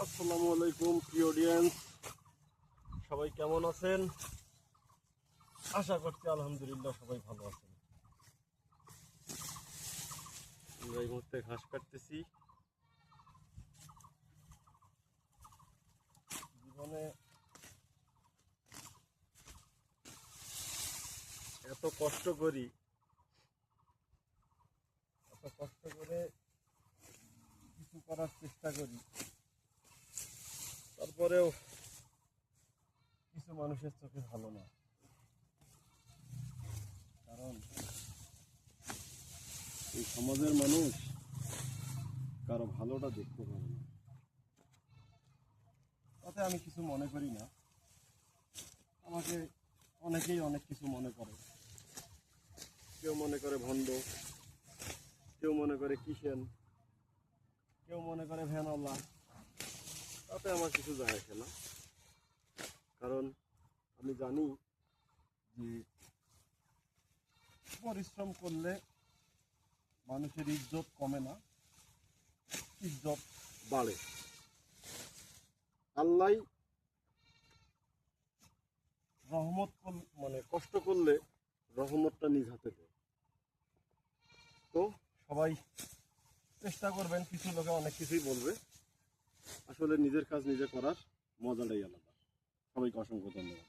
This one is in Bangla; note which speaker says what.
Speaker 1: আসসালামু আলাইকুম প্রিয় অডিয়েন্স, সবাই কেমন আছেন? আশা করছি আলহামদুলিল্লাহ সবাই ভালো আছেন। আমরা এই মুহূর্তে ঘাস কাটতেছি। জীবনে এত কষ্ট করে কিছু করার চেষ্টা করি, তারপরেও কিছু মানুষের চোখে ভালো না। কারণ এই সমাজের মানুষ কারো ভালোটা দেখতে পারে না। তাতে আমি কিছু মনে করি না। আমাকে অনেকেই অনেক কিছু মনে করে। কেউ মনে করে ভণ্ড, কেউ মনে করে কিষেন, কেউ মনে করে ভ্যানওয়ালা। তাতে আমার কিছু যায় আসে না। কারণ আমি জানি যে পরিশ্রম করলে মানুষের ইজ্জত কমে না, ইজ্জত বাড়ে। আল্লাহ রহমত মানে কষ্ট করলে রহমতটা নিজ হাতে দেয়। তো সবাই চেষ্টা করবেন। কিছু লোকে অনেক কিছুই বলবে, আসলে নিজের কাজ নিজে করার মজাটাই আলাদা। সবাইকে অসংখ্য ধন্যবাদ।